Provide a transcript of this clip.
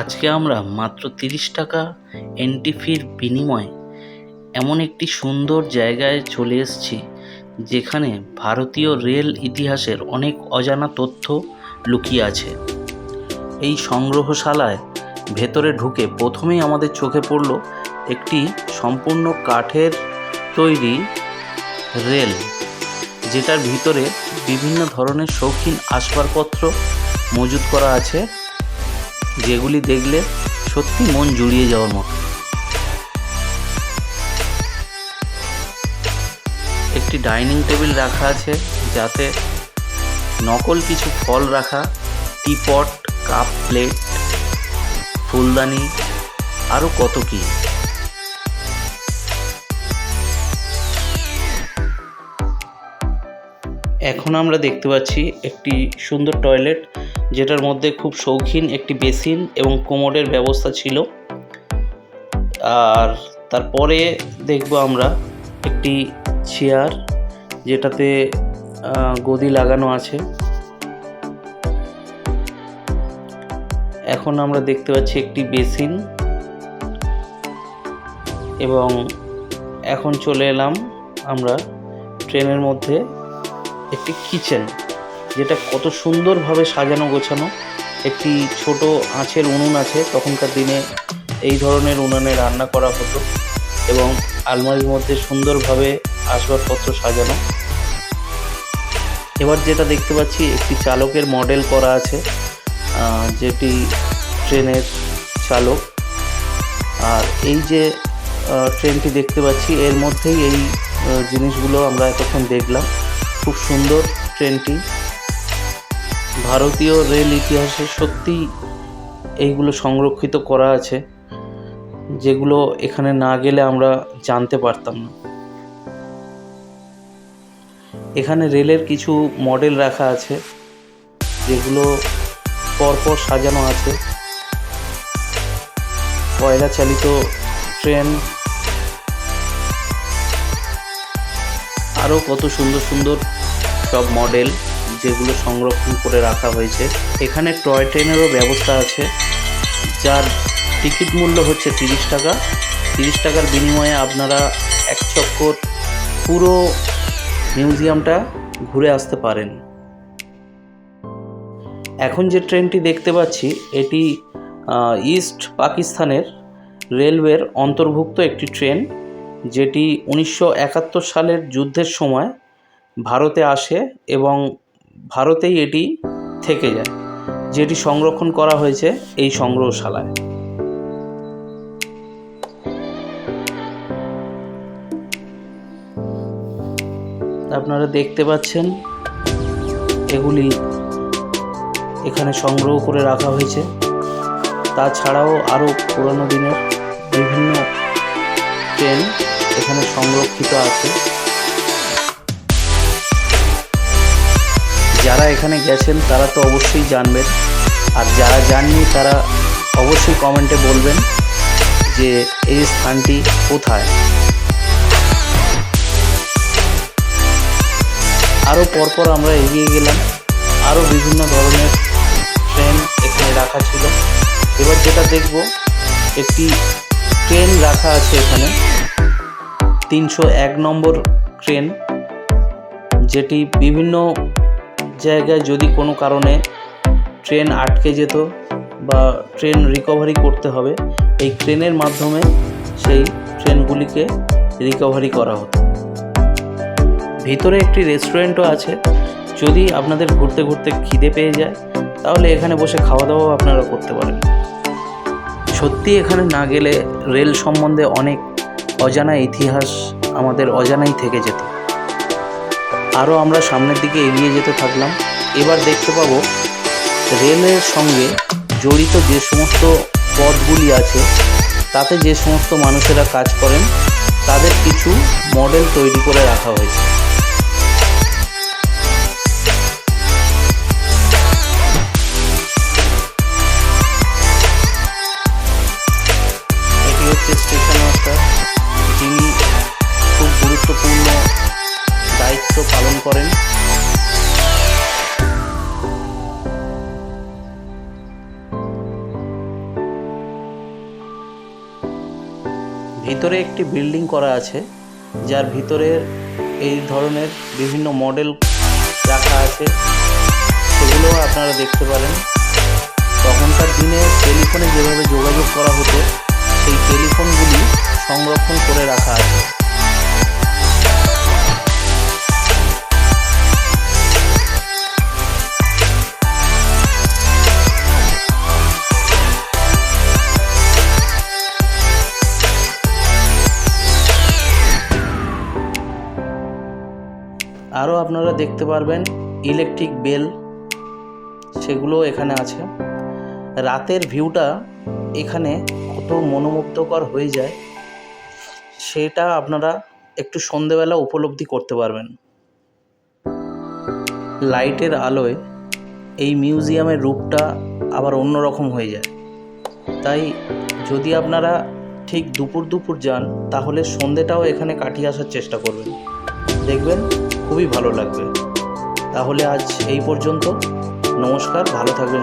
আজকে আমরা মাত্র ৩০ টাকা এন্ট্রি ফির বিনিময়ে এমন একটি সুন্দর জায়গায় চলে এসেছি, যেখানে ভারতীয় রেল ইতিহাসের অনেক অজানা তথ্য লুকিয়ে আছে। এই সংগ্রহশালায় ভেতরে ঢুকে প্রথমেই আমাদের চোখে পড়ল একটি সম্পূর্ণ কাঠের তৈরি রেল, যেটার ভিতরে বিভিন্ন ধরনের শৌখিন আসবাবপত্র মজুত করা আছে, যেগুলি দেখলে সত্যি মন জুড়িয়ে যাওয়ার মতো। একটি ডাইনিং টেবিল রাখা আছে, যাতে নকল কিছু ফল রাখা, টিপট, কাপ, প্লেট, ফুলদানি, আরও কত কি। এখন আমরা দেখতে পাচ্ছি একটি সুন্দর টয়লেট, যেটার মধ্যে খুব শৌখিন একটি বেসিন এবং কোমোডের ব্যবস্থা ছিল। আর তারপরে দেখব আমরা একটি চেয়ার, যেটাতে গদি লাগানো আছে। এখন আমরা দেখতে পাচ্ছি একটি বেসিন, এবং এখন চলে এলাম আমরা ট্রেনের মধ্যে একটি কিচেন, যেটা কত সুন্দরভাবে সাজানো গোছানো। একটি ছোট আঁচের উনুন আছে, তখনকার দিনে এই ধরনের উনুনে রান্না করা হতো, এবং আলমারির মধ্যে সুন্দরভাবে আসবাবপত্র সাজানো। এবার যেটা দেখতে পাচ্ছি, একটি চালকের মডেল করা আছে, যেটি ট্রেনের চালক। আর এই যে ট্রেনটি দেখতে পাচ্ছি, এর মধ্যেই এই জিনিসগুলো আমরা এতক্ষণ দেখলাম। খুব সুন্দর ট্রেনটি। ভারতীয় রেল ইতিহাসে সত্যি এইগুলো সংরক্ষিত করা আছে, যেগুলো এখানে না গেলে আমরা জানতে পারতাম না। এখানে রেলের কিছু মডেল রাখা আছে, যেগুলো পরপর সাজানো আছে। কয়লা চালিত ট্রেন, আরও কত সুন্দর সুন্দর সব মডেল, যেগুলো সংরক্ষণ করে রাখা হয়েছে। এখানে টয় ট্রেনেরও ব্যবস্থা আছে, যার টিকিট মূল্য হচ্ছে ৩০ টাকা। ৩০ টাকার বিনিময়ে আপনারা এক চক্কর পুরো মিউজিয়ামটা ঘুরে আসতে পারেন। এখন যে ট্রেনটি দেখতে পাচ্ছি, এটি ইস্ট পাকিস্তানের রেলওয়ের অন্তর্ভুক্ত একটি ট্রেন, যেটি 1971 সালের যুদ্ধের সময় ভারতে আসে এবং ভারতেই এটি থেকে যায়, যেটি সংরক্ষণ করা হয়েছে এই সংগ্রহশালায়। আপনারা দেখতে পাচ্ছেন এগুলি এখানে সংগ্রহ করে রাখা হয়েছে। তাছাড়াও আরও পুরনো দিনের বিভিন্ন ট্রেন এখানে সংরক্ষিত আছে। যারা এখানে গেছেন তারা তো অবশ্যই জানবেন, আর যারা জাননি তারা অবশ্যই কমেন্টে বলবেন যে এই স্থানটি কোথায়। আরও পরপর আমরা এগিয়ে গেলাম, আরও বিভিন্ন ধরনের ট্রেন এখানে রাখা ছিল। এবার যেটা দেখব, একটি ট্রেন রাখা আছে এখানে, 301 নম্বর ট্রেন, যেটি বিভিন্ন জায়গায় যদি কোনো কারণে ট্রেন আটকে যেত বা ট্রেন রিকভারি করতে হবে, এই ট্রেনের মাধ্যমে সেই ট্রেনগুলিকে রিকভারি করা হতো। ভিতরে একটি রেস্টুরেন্টও আছে, যদি আপনাদের ঘুরতে ঘুরতে খিদে পেয়ে যায় তাহলে এখানে বসে খাওয়া দাওয়াও আপনারা করতে পারেন। সত্যি এখানে না গেলে রেল সম্বন্ধে অনেক অজানা ইতিহাস আমাদের অজানাই থেকে যেত। আরও আমরা সামনের দিকে এগিয়ে যেতে থাকলাম। এবার দেখতে পাবো রেলের সঙ্গে জড়িত যে সমস্ত পথগুলি আছে, তাতে যে সমস্ত মানুষেরা কাজ করেন, তাদের কিছু মডেল তৈরি করে রাখা হয়েছে। এটি হচ্ছে স্টেশন মাস্টার, যিনি খুব গুরুত্বপূর্ণ দায়িত্ব পালন করেন। ভিতরে একটি বিল্ডিং করা আছে, যার ভিতরে এই ধরনের বিভিন্ন মডেল রাখা আছে, সেগুলোও আপনারা দেখতে পারেন। তখনকার দিনে টেলিফোনে যেভাবে যোগাযোগ করা হতো, সেই টেলিফোনগুলি সংরক্ষণ করে রাখা আছে। আরও আপনারা দেখতে পারবেন ইলেকট্রিক বেল, সেগুলো এখানে আছে। রাতের ভিউটা এখানে কত মনোমুগ্ধকর হয়ে যায়, সেটা আপনারা একটু সন্ধেবেলা উপলব্ধি করতে পারবেন। লাইটের আলোয় এই মিউজিয়ামের রূপটা আবার অন্যরকম হয়ে যায়। তাই যদি আপনারা ঠিক দুপুর যান, তাহলে সন্ধেটাও এখানে কাটিয়ে আসার চেষ্টা করবেন, দেখবেন খুবই ভালো লাগবে। তাহলে আজ এই পর্যন্ত। নমস্কার, ভালো থাকবেন।